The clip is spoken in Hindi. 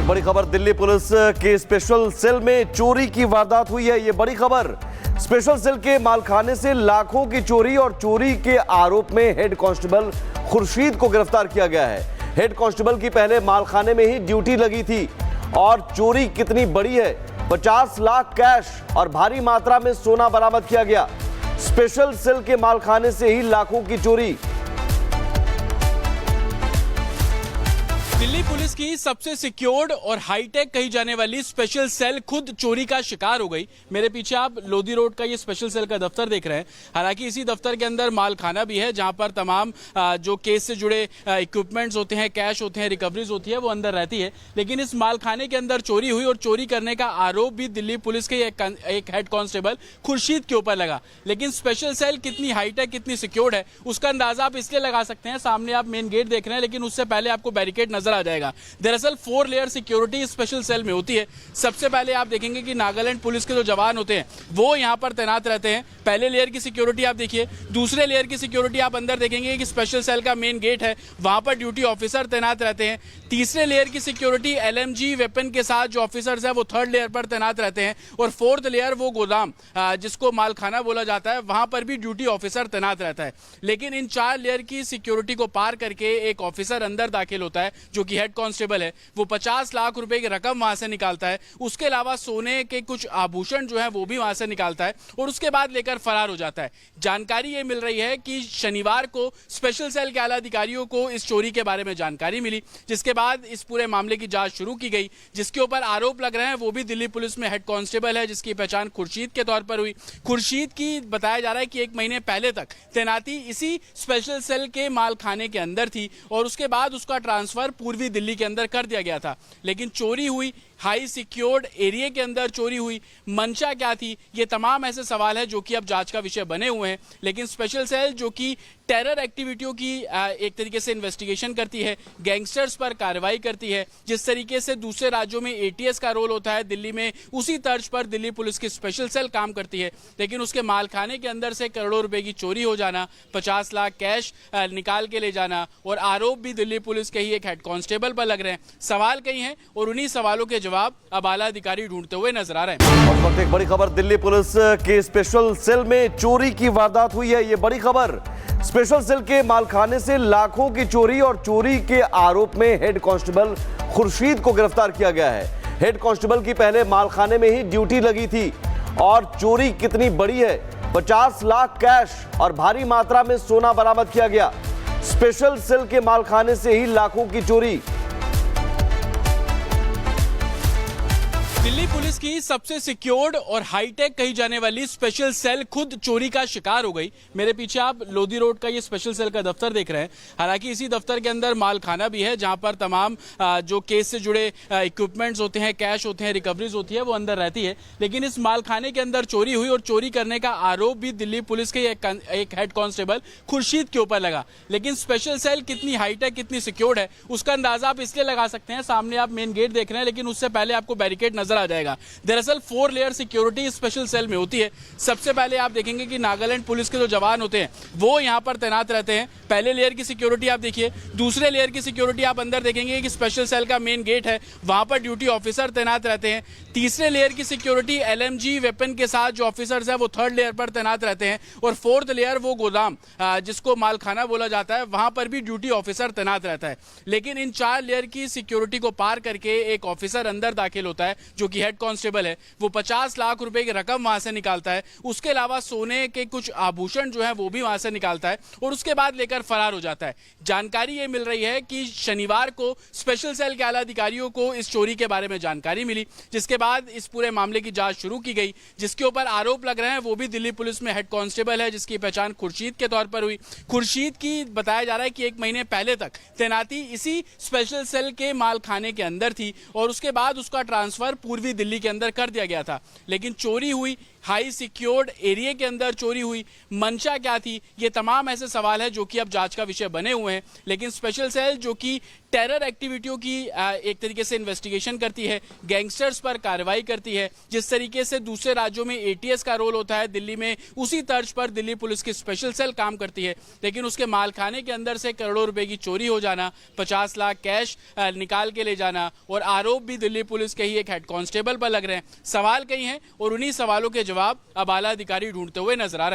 एक बड़ी खबर, दिल्ली पुलिस के स्पेशल सेल में चोरी की वारदात हुई है। ये बड़ी खबर, स्पेशल सेल के मालखाने से लाखों की चोरी और चोरी के आरोप में हेड कांस्टेबल खुर्शीद को गिरफ्तार किया गया है। हेड कांस्टेबल की पहले मालखाने में ही ड्यूटी लगी थी और चोरी कितनी बड़ी है, 50 लाख कैश और भारी मात्रा में सोना बरामद किया गया। स्पेशल सेल के मालखाने से ही लाखों की चोरी। दिल्ली पुलिस की सबसे सिक्योर्ड और हाईटेक कही जाने वाली स्पेशल सेल खुद चोरी का शिकार हो गई। मेरे पीछे आप लोधी रोड का ये स्पेशल सेल का दफ्तर देख रहे हैं। हालांकि इसी दफ्तर के अंदर मालखाना भी है, जहां पर तमाम जो केस से जुड़े इक्विपमेंट्स होते हैं, कैश होते हैं, रिकवरीज होती है, वो अंदर रहती है। लेकिन इस मालखाने के अंदर चोरी हुई और चोरी करने का आरोप भी दिल्ली पुलिस के एक हेड कांस्टेबल खुर्शीद के ऊपर लगा। लेकिन स्पेशल सेल कितनी हाईटेक, कितनी सिक्योर्ड है, उसका अंदाजा आप इसलिए लगा सकते हैं। सामने आप मेन गेट देख रहे हैं, लेकिन उससे पहले आपको बैरिकेड नजर आ जाएगा। दरअसल 4 लेयर सिक्योरिटी स्पेशल सेल में होती है। सबसे पहले आप देखेंगे कि नागालैंड पुलिस के जो जवान होते हैं वो यहां पर तैनात रहते हैं। पहले लेयर की सिक्योरिटी आप देखिए, दूसरे लेयर की सिक्योरिटी आप अंदर देखेंगे कि स्पेशल सेल का मेन गेट है, वहां पर ड्यूटी ऑफिसर तैनात रहते हैं। तीसरे लेयर की सिक्योरिटी LMG वेपन के साथ जो ऑफिसर्स है वो 3rd लेयर पर तैनात रहते हैं। और 4th लेयर वो गोदाम जिसको मालखाना बोला जाता है, वहां पर भी ड्यूटी ऑफिसर तैनात रहता है। लेकिन इन 4 लेयर की सिक्योरिटी को पार करके एक ऑफिसर अंदर दाखिल होता है जो कि हेड कांस्टेबल है। वो 50 लाख रुपए की रकम वहां से निकालता है। उसके अलावा सोने के कुछ आभूषण जो है वो भी वहां से निकालता है और उसके बाद लेकर फरार हो जाता है। जानकारी ये मिल रही है कि शनिवार को स्पेशल सेल के आला अधिकारियों को इस चोरी के बारे में जानकारी मिली, जिसके बाद इस पूरे मामले की जांच शुरू की गई। जिसके ऊपर आरोप लग रहे हैं वो भी दिल्ली पुलिस में हेड कांस्टेबल है, जिसकी पहचान खुर्शीद के तौर पर हुई। खुर्शीद की बताया जा रहा है कि 1 महीने पहले तक तैनाती इसी स्पेशल सेल के मालखाने के अंदर थी और उसके बाद उसका ट्रांसफर पूर्वी दिल्ली के अंदर कर दिया गया था। लेकिन चोरी हुई, हाई सिक्योर्ड एरिया के अंदर चोरी हुई, मंशा क्या थी, ये तमाम ऐसे सवाल है जो कि अब जांच का विषय बने हुए हैं। लेकिन स्पेशल सेल जो कि टेरर एक्टिविटियों की एक तरीके से इन्वेस्टिगेशन करती है, गैंगस्टर्स पर कार्रवाई करती है, जिस तरीके से दूसरे राज्यों में ATS का रोल होता है, दिल्ली में उसी तर्ज पर दिल्ली पुलिस की स्पेशल सेल काम करती है। लेकिन उसके मालखाने के अंदर से करोड़ों रुपए की चोरी हो जाना, 50 लाख कैश निकाल के ले जाना और आरोप भी दिल्ली पुलिस के ही एक हेड कांस्टेबल पर लग रहे हैं। सवाल कई हैं और उन्हीं सवालों के जवाब अब आला अधिकारी ढूंढते हुए नजर आ रहे हैं। और वक्त एक बड़ी खबर, दिल्ली पुलिस के स्पेशल सेल में चोरी की वारदात हुई है। ये बड़ी खबर, स्पेशल सेल के मालखाने से लाखों की चोरी और चोरी के आरोप में हेड कांस्टेबल खुर्शीद को गिरफ्तार किया गया है। हेड कांस्टेबल की पहले मालखाने में ही ड्यूटी लगी थी और चोरी कितनी बड़ी है, 50 लाख कैश और भारी मात्रा में सोना बरामद किया गया। स्पेशल सेल के मालखाने से ही लाखों की चोरी। दिल्ली पुलिस की सबसे सिक्योर्ड और हाईटेक कही जाने वाली स्पेशल सेल खुद चोरी का शिकार हो गई। मेरे पीछे आप लोधी रोड का ये स्पेशल सेल का दफ्तर देख रहे हैं। हालांकि इसी दफ्तर के अंदर मालखाना भी है, जहां पर तमाम जो केस से जुड़े इक्विपमेंट्स होते हैं, कैश होते हैं, रिकवरीज होती है, वो अंदर रहती है। लेकिन इस मालखाने के अंदर चोरी हुई और चोरी करने का आरोप भी दिल्ली पुलिस के एक हेड कांस्टेबल खुर्शीद के ऊपर लगा। लेकिन स्पेशल सेल कितनी हाईटेक, कितनी सिक्योर्ड है, उसका अंदाजा आप इसलिए लगा सकते हैं। सामने आप मेन गेट देख रहे हैं, लेकिन उससे पहले आपको बैरिकेड नजर आ जाएगा। दरअसल 4 लेयर सिक्योरिटी स्पेशल सेल में होती है। सबसे पहले आप देखेंगे कि नागालैंड पुलिस के जो जवान होते हैं वो यहां पर तैनात रहते हैं। पहले लेयर की सिक्योरिटी आप देखिए, दूसरे लेयर की सिक्योरिटी आप अंदर देखेंगे कि स्पेशल सेल का मेन गेट है, वहां पर ड्यूटी ऑफिसर तैनात रहते हैं। तीसरे लेयर की सिक्योरिटी LMG वेपन के साथ जो ऑफिसर्स है वो 3rd लेयर पर तैनात रहते हैं। और 4th लेयर वो गोदाम जिसको मालखाना बोला जाता है, वहां पर भी ड्यूटी ऑफिसर तैनात रहता है। लेकिन इन 4 लेयर की सिक्योरिटी को पार करके एक ऑफिसर अंदर दाखिल होता है जो कि हेड कांस्टेबल है। वो 50 लाख रुपए की रकम वहां से निकालता है। उसके अलावा सोने के कुछ आभूषण जो है वो भी वहां से निकालता है और उसके बाद लेकर फरार हो जाता है। जानकारी ये मिल रही है कि शनिवार को स्पेशल सेल के आला अधिकारियों को इस चोरी के बारे में जानकारी मिली, जिसके बाद इस पूरे मामले की जांच शुरू की गई। जिसके ऊपर आरोप लग रहे हैं वो भी दिल्ली पुलिस में हेड कांस्टेबल है, जिसकी पहचान खुर्शीद के तौर पर हुई। खुर्शीद की बताया जा रहा है कि 1 महीने पहले तक तैनाती इसी स्पेशल सेल के मालखाने के अंदर थी और उसके बाद उसका ट्रांसफर पूर्वी दिल्ली के अंदर कर दिया गया था। लेकिन चोरी हुई, हाई सिक्योर्ड एरिया के अंदर चोरी हुई, मंशा क्या थी, ये तमाम ऐसे सवाल है जो कि अब जांच का विषय बने हुए हैं। लेकिन स्पेशल सेल जो कि टेरर एक्टिविटियों की एक तरीके से इन्वेस्टिगेशन करती है, गैंगस्टर्स पर कार्रवाई करती है, जिस तरीके से दूसरे राज्यों में एटीएस का रोल होता है दिल्ली में, उसी तर्ज पर दिल्ली पुलिस की स्पेशल सेल काम करती है। लेकिन उसके मालखाने के अंदर से करोड़ों रुपए की चोरी हो जाना, 50 लाख कैश निकाल के ले जाना और आरोप भी दिल्ली पुलिस के ही एक हेड कांस्टेबल पर लग रहे हैं। सवाल कई हैं और उन्हीं सवालों के जवाब अब आला अधिकारी ढूंढते हुए नजर आ रहे हैं।